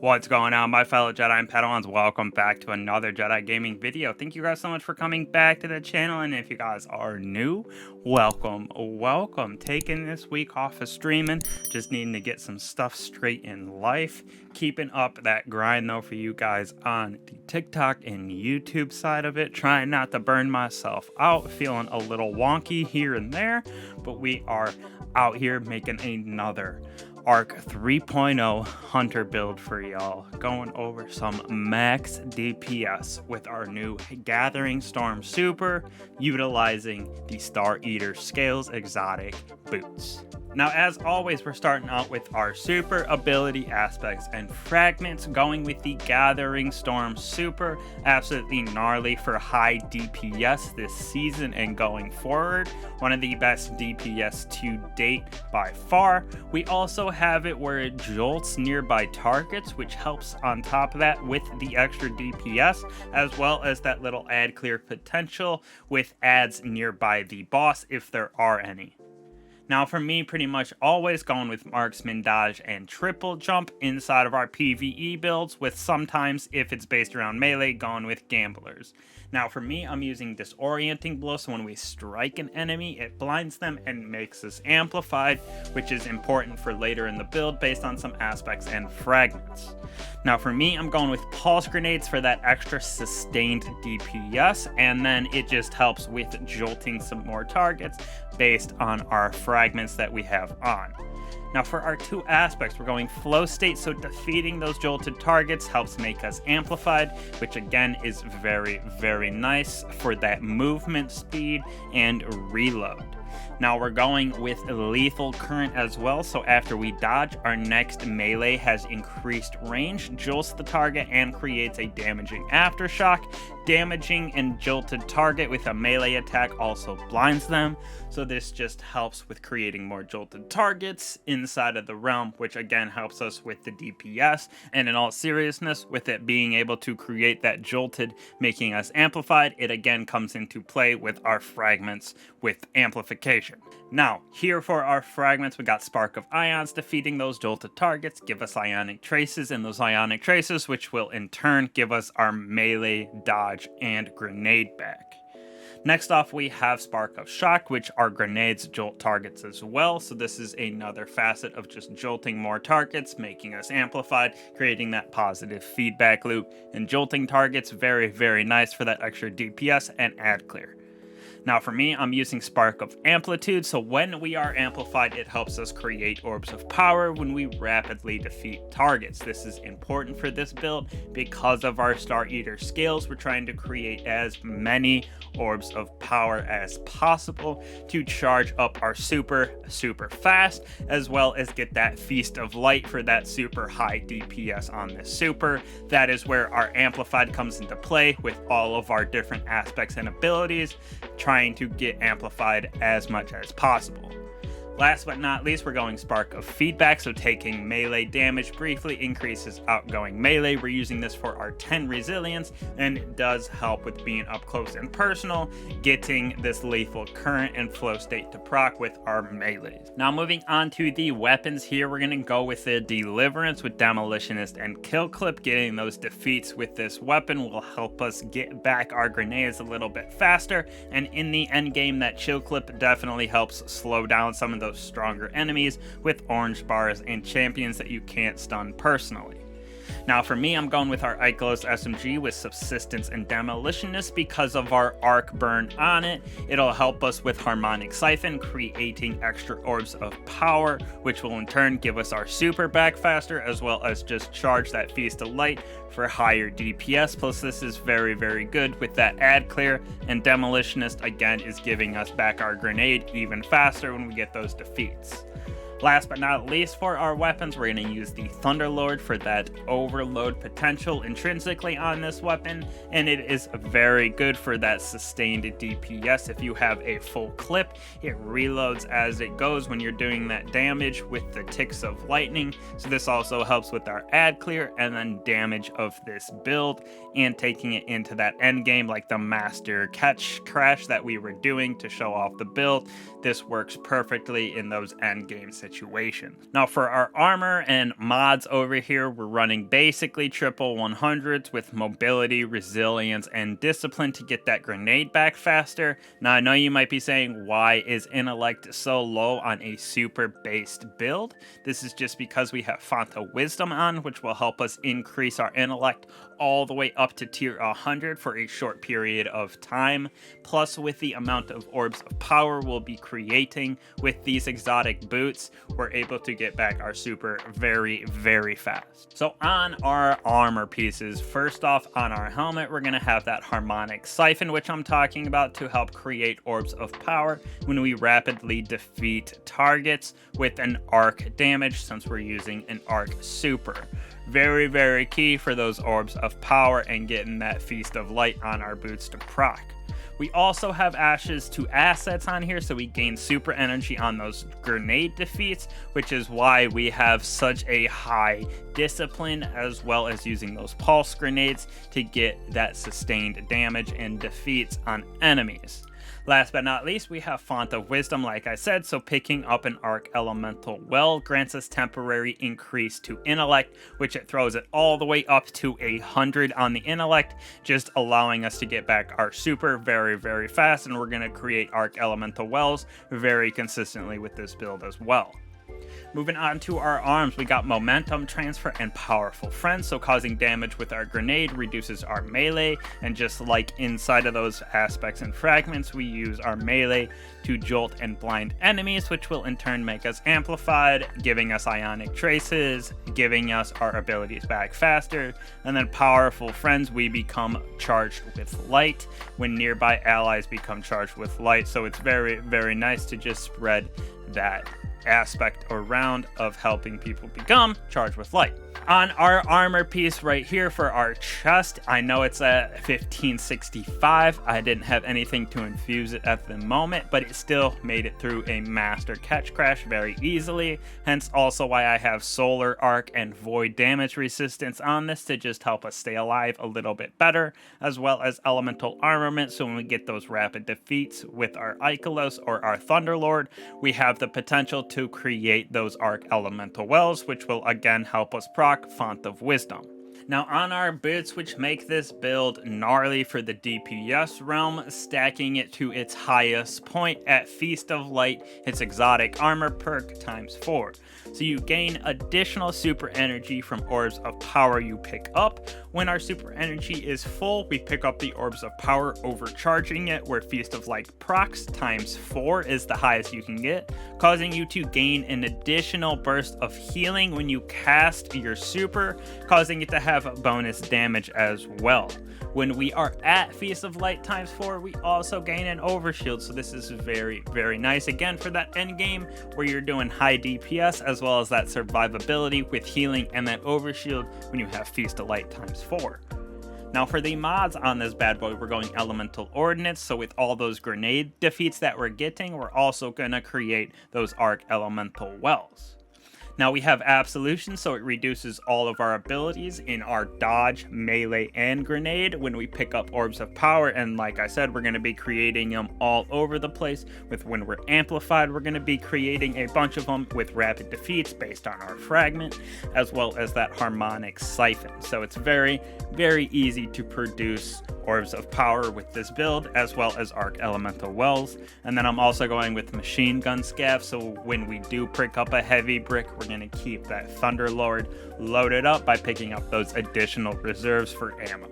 What's going on, my fellow Jedi and Padawans? Welcome back to another Jedi gaming video. Thank you guys so much for coming back to the channel, and if you guys are new, welcome. Taking this week off of streaming, just needing to get some stuff straight in life. Keeping up that grind though for you guys on the TikTok and YouTube side of it. Trying not to burn myself out, feeling a little wonky here and there, but we are out here making another Arc 3.0 Hunter build for y'all, going over some max DPS with our new Gathering Storm Super, utilizing the Star Eater Scales exotic boots. Now, as always, we're starting out with our super ability aspects and fragments, going with the Gathering Storm Super. Absolutely gnarly for high DPS this season and going forward. One of the best DPS to date by far. We also have it where it jolts nearby targets, which helps on top of that with the extra DPS, as well as that little ad clear potential with ads nearby the boss if there are any. Now for me, pretty much always going with marksman, dodge, and triple jump inside of our PvE builds, with sometimes, if it's based around melee, going with gamblers. Now for me, I'm using disorienting blow, so when we strike an enemy, it blinds them and makes us amplified, which is important for later in the build based on some aspects and fragments. Now for me, I'm going with pulse grenades for that extra sustained DPS, and then it just helps with jolting some more targets based on our fragments that we have on. Now for our two aspects, we're going flow state, so defeating those jolted targets helps make us amplified, which again is very, very nice for that movement speed and reload. Now we're going with lethal current as well, so after we dodge, our next melee has increased range, jolts the target, and creates a damaging aftershock. Damaging and jolted target with a melee attack also blinds them, so this just helps with creating more jolted targets inside of the realm, which again helps us with the DPS, and in all seriousness, with it being able to create that jolted, making us amplified, it again comes into play with our fragments with amplification. Now, here for our fragments, we got Spark of Ions, defeating those jolted targets, give us ionic traces, and those ionic traces, which will in turn give us our melee, dodge, and grenade back. Next off, we have Spark of Shock, which our grenades jolt targets as well, so this is another facet of just jolting more targets, making us amplified, creating that positive feedback loop, and jolting targets, very, very nice for that extra DPS and ad clear. Now for me, I'm using Spark of Amplitude, so when we are amplified, it helps us create orbs of power when we rapidly defeat targets. This is important for this build because of our Star Eater scales. We're trying to create as many orbs of power as possible to charge up our super fast, as well as get that Feast of Light for that super high DPS on this super. That is where our amplified comes into play with all of our different aspects and abilities, trying to get amplified as much as possible. Last but not least, we're going Spark of Feedback, so taking melee damage briefly increases outgoing melee. We're using this for our 10 resilience, and it does help with being up close and personal, getting this lethal current and flow state to proc with our melees. Now moving on to the weapons here, we're going to go with the Deliverance with Demolitionist and Kill Clip. Getting those defeats with this weapon will help us get back our grenades a little bit faster, and in the end game, that Chill Clip definitely helps slow down some of those stronger enemies with orange bars and champions that you can't stun personally. Now for me, I'm going with our Ikelos SMG with Subsistence and Demolitionist because of our arc burn on it. It'll help us with Harmonic Siphon, creating extra orbs of power, which will in turn give us our super back faster, as well as just charge that Feast of Light for higher DPS. Plus this is very, very good with that ad clear, and Demolitionist again is giving us back our grenade even faster when we get those defeats. Last but not least, for our weapons, we're going to use the Thunderlord for that overload potential intrinsically on this weapon, and it is very good for that sustained DPS. If you have a full clip, it reloads as it goes when you're doing that damage with the ticks of lightning, so this also helps with our ad clear and then damage of this build, and taking it into that end game like the master catch crash that we were doing to show off the build. This works perfectly in those end game situations. situations. Now for our armor and mods over here, we're running basically triple 100s with mobility, resilience, and discipline to get that grenade back faster. Now I know you might be saying, why is intellect so low on a super based build? This is just because we have Font of Wisdom on, which will help us increase our intellect all the way up to tier 100 for a short period of time. Plus, with the amount of orbs of power we'll be creating with these exotic boots, we're able to get back our super very, very fast. So on our armor pieces, first off on our helmet, we're going to have that harmonic siphon, which I'm talking about, to help create orbs of power when we rapidly defeat targets with an arc damage, since we're using an arc super. Very, very key for those orbs of power and getting that Feast of Light on our boots to proc. We also have Ashes to Assets on here, so we gain super energy on those grenade defeats, which is why we have such a high discipline, as well as using those pulse grenades to get that sustained damage and defeats on enemies. Last but not least, we have Font of Wisdom, like I said, so picking up an Arc Elemental Well grants us temporary increase to Intellect, which it throws it all the way up to 100 on the Intellect, just allowing us to get back our super very, very fast, and we're going to create Arc Elemental Wells very consistently with this build as well. Moving on to our arms, we got Momentum Transfer and Powerful Friend, so causing damage with our grenade reduces our melee, and just like inside of those aspects and fragments, we use our melee to jolt and blind enemies, which will in turn make us amplified, giving us ionic traces, giving us our abilities back faster. And then Powerful Friends, we become charged with light when nearby allies become charged with light, so it's very, very nice to just spread that aspect around of helping people become charged with light. On our armor piece right here for our chest, I know it's at 1565. I didn't have anything to infuse it at the moment, but it still made it through a master catch crash very easily. Hence also why I have solar arc and void damage resistance on this to just help us stay alive a little bit better, as well as elemental armament, so when we get those rapid defeats with our Ikelos or our Thunderlord, we have the potential to create those arc elemental wells, which will again help us proc Font of Wisdom. Now on our boots, which make this build gnarly for the DPS realm, stacking it to its highest point at Feast of Light, its exotic armor perk ×4. So you gain additional super energy from orbs of power you pick up. When our super energy is full, we pick up the orbs of power, overcharging it, where Feast of Light procs ×4 is the highest you can get, causing you to gain an additional burst of healing when you cast your super, causing it to have bonus damage as well. When we are at Feast of Light ×4, we also gain an overshield, so this is very, very nice, again, for that end game where you're doing high DPS, as well as that survivability with healing and that overshield when you have Feast of Light ×4. Now for the mods on this bad boy, we're going Elemental Ordnance, so with all those grenade defeats that we're getting, we're also going to create those Arc Elemental Wells. Now we have Absolution, so it reduces all of our abilities in our dodge, melee, and grenade when we pick up orbs of power, and like I said, we're going to be creating them all over the place. With when we're amplified, we're going to be creating a bunch of them with rapid defeats based on our fragment, as well as that harmonic siphon. So it's very, very easy to produce orbs of power with this build, as well as arc elemental wells. And then I'm also going with machine gun scav, so when we do pick up a heavy brick, we're going to keep that Thunderlord loaded up by picking up those additional reserves for ammo.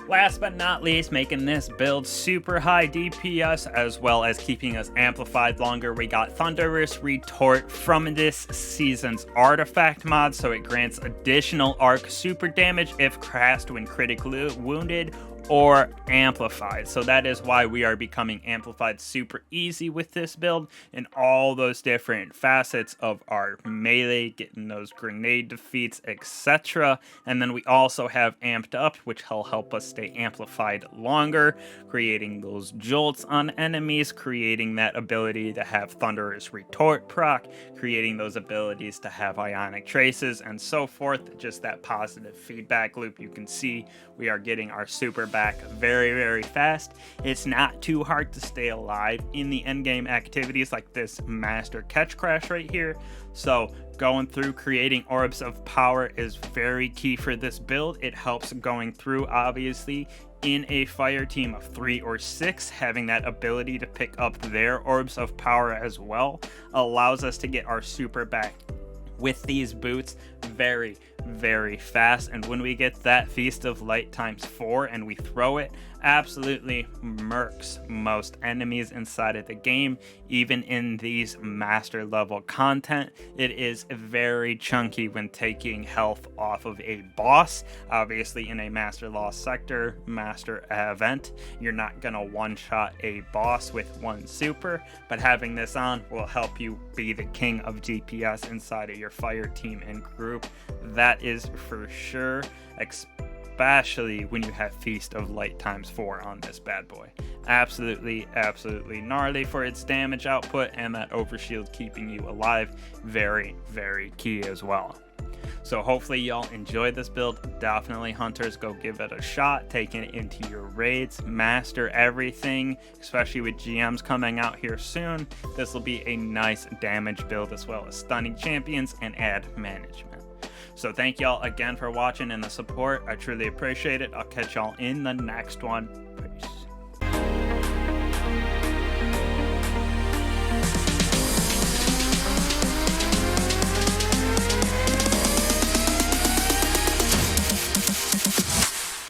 Last but not least, making this build super high DPS, as well as keeping us amplified longer, we got Thunderous Retort from this season's artifact mod, so it grants additional arc super damage if cast when critically wounded or amplified. So that is why we are becoming amplified super easy with this build in all those different facets of our melee, getting those grenade defeats, etc. And then we also have amped up, which will help us stay amplified longer, creating those jolts on enemies, creating that ability to have Thunderous Retort proc, creating those abilities to have ionic traces, and so forth. Just that positive feedback loop. You can see we are getting our super back very fast. It's not too hard to stay alive in the endgame activities like this master catch crash right here. So going through creating orbs of power is very key for this build. It helps going through, obviously, in a fire team of 3 or 6, having that ability to pick up their orbs of power as well allows us to get our super back with these boots very fast. And when we get that Feast of Light ×4 and we throw it, absolutely murks most enemies inside of the game. Even in these master level content, it is very chunky when taking health off of a boss. Obviously in a master lost sector master event, you're not gonna one-shot a boss with one super, but having this on will help you be the king of DPS inside of your fire team and group. That is for sure, especially when you have Feast of Light ×4 on this bad boy. Absolutely gnarly for its damage output, and that overshield keeping you alive, very key as well. So hopefully y'all enjoy this build. Definitely, hunters, go give it a shot, taking it into your raids, master everything, especially with GMs coming out here soon. This will be a nice damage build as well as stunning champions and ad management. So thank y'all again for watching and the support. I truly appreciate it. I'll catch y'all in the next one. Peace.